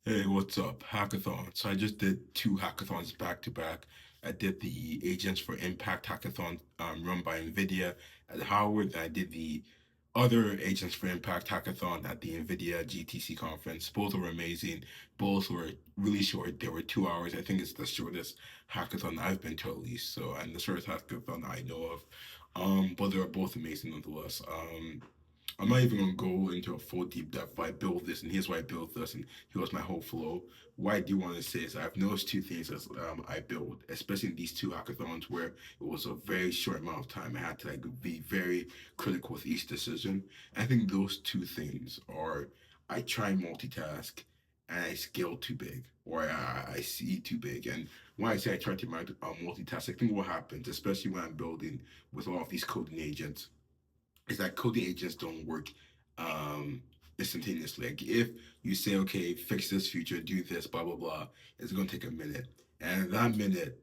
Hey, what's up? Hackathon. So I just did two hackathons back to back. I did the Agents for Impact hackathon run by NVIDIA at Howard. I did the other Agents for Impact hackathon at the NVIDIA GTC conference. Both were amazing. Both were really short. They were 2 hours. I think it's the shortest hackathon I've been to at least. So, and the shortest hackathon I know of. But they were both amazing nonetheless. I'm not even gonna go into a full deep depth. I built this, and here's why I built this, and here was my whole flow. What I do want to say is I've noticed two things as I built, especially in these two hackathons where it was a very short amount of time. I had to like be very critical with each decision. I think those two things are I try and multitask and I scale too big, or I see too big. And when I say I try to multitask, I think what happens, especially when I'm building with all of these coding agents is that coding agents don't work um instantaneously. Like if you say, okay, fix this feature, do this, blah blah blah, it's gonna take a minute. And that minute,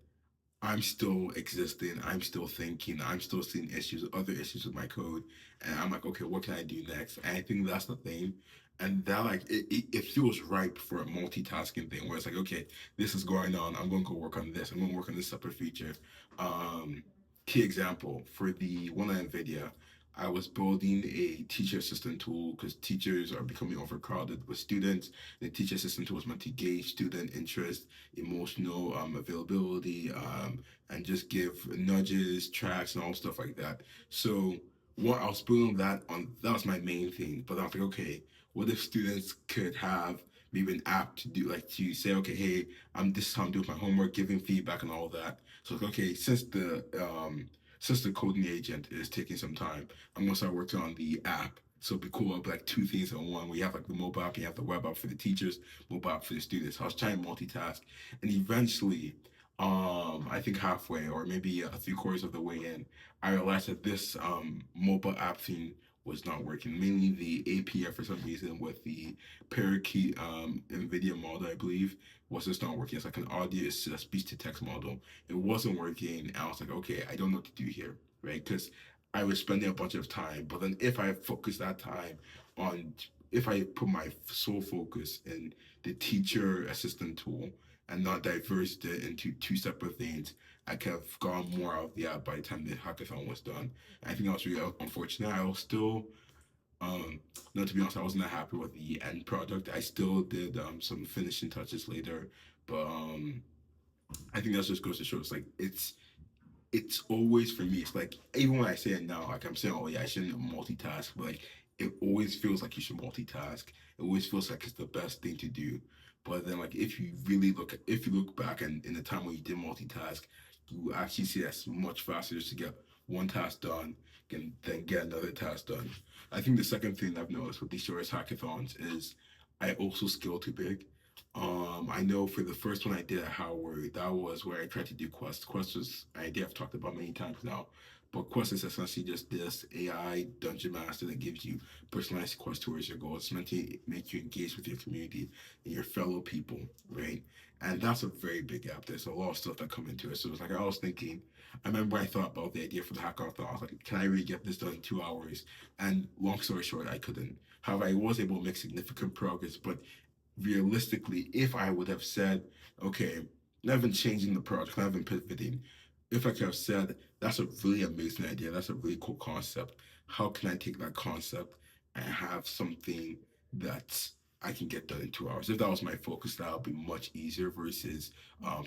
I'm still existing, I'm still thinking, I'm still seeing issues, other issues with my code. And I'm like, okay, what can I do next? And I think that's the thing. And that like it feels ripe for a multitasking thing where it's like, okay, this is going on. I'm gonna go work on this. I'm gonna work on this separate feature. Um Key example for the one on NVIDIA, I was building a teacher assistant tool because teachers are becoming overcrowded with students. The teacher assistant tool was meant to gauge student interest, emotional availability, and just give nudges, tracks, and all stuff like that. So what I was building that on, that was my main thing. But I was like, okay, what if students could have maybe an app to do like to say, okay, hey, I'm this is how I'm doing my homework, giving feedback and all that. So it's like, okay, since the coding agent is taking some time, I'm gonna start working on the app. So it'd be cool. It'd be like two things in one. Where you have like the mobile app, you have the web app for the teachers, mobile app for the students. So I was trying to multitask, and eventually, I think halfway or maybe 3/4 of the way in, I realized that this mobile app thing was not working. Mainly the API for some reason with the parakeet NVIDIA model, I believe, was just not working. It's like an audio speech to text model. It wasn't working. And I was like, okay, I don't know what to do here, right? Because I was spending a bunch of time. But then if I focus that time on, if I put my sole focus in the teacher assistant tool and not diverged it into two separate things, I could have gone more out of the app by the time the hackathon was done. I think that was really unfortunate. I was still, um, no, to be honest, I wasn't that happy with the end product. I still did some finishing touches later, but I think that just goes to show it's like it's always for me. It's like even when I say it now, like I'm saying, oh yeah, I shouldn't multitask, but like it always feels like you should multitask. It always feels like it's the best thing to do. But then like if you look back and in the time when you did multitask, you actually see that's much faster just to get one task done and then get another task done. I think the second thing I've noticed with these shortest hackathons is I also scale too big. I know for the first one I did at Howard, that was where I tried to do Quest. Quest was an idea I've talked about many times now, but Quest is essentially just this AI dungeon master that gives you personalized quest towards your goals. It's meant to make you engage with your community and your fellow people, right? And that's a very big app. There's a lot of stuff that come into it. So it's like I was thinking, I remember I thought about the idea for the hackathon. I was like, can I really get this done in 2 hours? And long story short, I couldn't. However, I was able to make significant progress, but realistically, if I would have said, okay, not even changing the project, not even pivoting, if I could have said, that's a really amazing idea, that's a really cool concept. How can I take that concept and have something that I can get done in 2 hours? If that was my focus, that would be much easier versus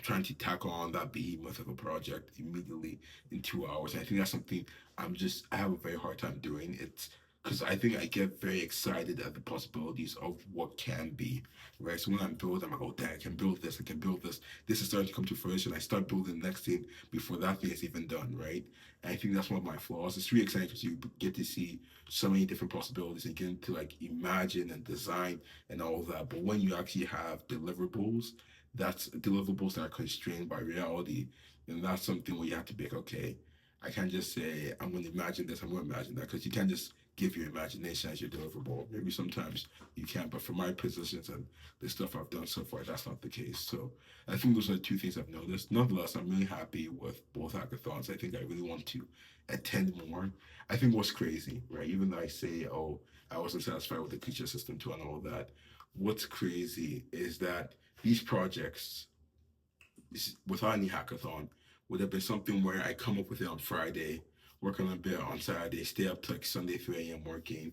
trying to tackle on that behemoth of a project immediately in 2 hours. And I think that's something I have a very hard time doing. It's because I think I get very excited at the possibilities of what can be, right? So when I'm building, I'm like, oh, dang, I can build this, I can build this. This is starting to come to fruition. I start building the next thing before that thing is even done, right? And I think that's one of my flaws. It's really exciting because you get to see so many different possibilities and get to like imagine and design and all of that. But when you actually have deliverables, that's deliverables that are constrained by reality, and that's something where you have to be like, okay, I can't just say I'm going to imagine this, I'm going to imagine that, because you can't just give your imagination as your deliverable. Maybe sometimes you can, but for my positions and the stuff I've done so far, that's not the case. So I think those are the two things I've noticed. Nonetheless, I'm really happy with both hackathons. I think I really want to attend more. I think what's crazy, right? Even though I say, oh, I wasn't satisfied with the teacher system too and all that. what's crazy is that these projects, without any hackathon, would have been something where I come up with it on Friday, work on a bit on Saturday, stay up till like Sunday 3 a.m. working,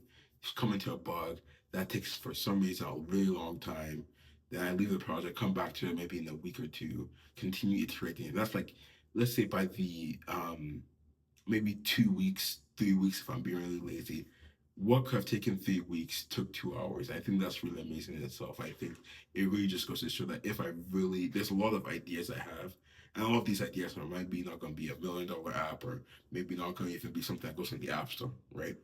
come into a bug that takes for some reason a really long time. Then I leave the project, come back to it maybe in a week or two, continue iterating. That's like, let's say by the maybe 2 weeks, 3 weeks if I'm being really lazy. What could have taken 3 weeks took 2 hours. I think that's really amazing in itself. I think it really just goes to show that if I really, there's a lot of ideas I have, and all of these ideas are maybe not going to be $1 million app, or maybe not going to even be something that goes in the app store, right?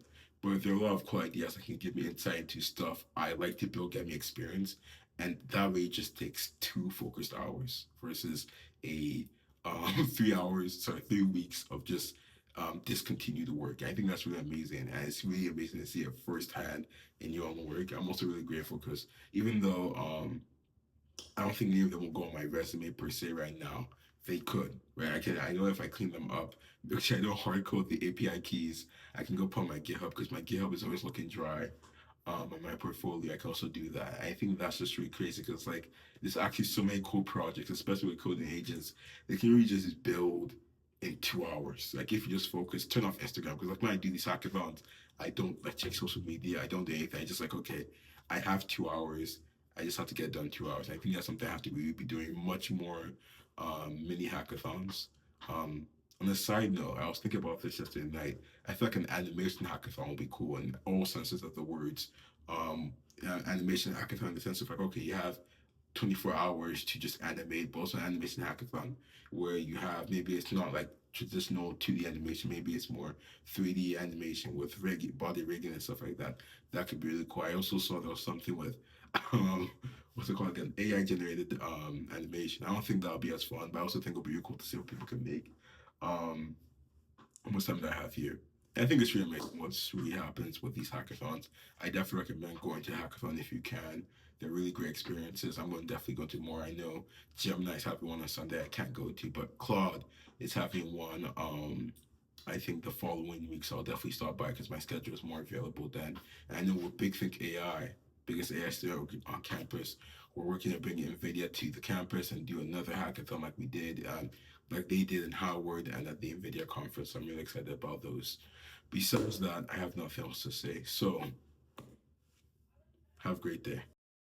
But there are a lot of cool ideas that can give me insight into stuff I like to build, get me experience, and that way it just takes 2 focused hours versus a 3 hours, sorry, 3 weeks of just discontinue the work. I think that's really amazing, and it's really amazing to see it firsthand in your own work. I'm also really grateful because even though I don't think any of them will go on my resume per se right now, they could, right? I know if I clean them up, because I know hard code the API keys, I can go put on my GitHub because my GitHub is always looking dry. On my portfolio, I can also do that. I think that's just really crazy because like there's actually so many cool projects, especially with coding agents. They can really just build in 2 hours. Like if you just focus, turn off Instagram because like when I do these hackathons, I don't like check social media. I don't do anything. I just like okay, I have 2 hours. I just have to get done 2 hours. I think that's something I have to really be doing much more mini hackathons. Um, on a side note, I was thinking about this yesterday night. I feel like an animation hackathon would be cool in all senses of the words. Um, Animation hackathon in the sense of like, okay, you have 24 hours to just animate, but also an animation hackathon where you have maybe it's not like traditional 2D animation, maybe it's more 3D animation with body rigging and stuff like that. That could be really cool. I also saw there was something with um what's it called again? AI generated animation. I don't think that'll be as fun, but I also think it'll be really cool to see what people can make. Um how much time do I have here? And I think it's really amazing what's really happens with these hackathons. I definitely recommend going to a hackathon if you can. They're really great experiences. I'm going to definitely go to more. I know Gemini's having one on Sunday I can't go to, but Claude is having one. I think the following week, so I'll definitely stop by because my schedule is more available then. And I know with Big Think AI, biggest AI studio on campus, we're working to bring NVIDIA to the campus and do another hackathon like we did, like they did in Howard and at the NVIDIA conference. I'm really excited about those. Besides that, I have nothing else to say. So, have a great day.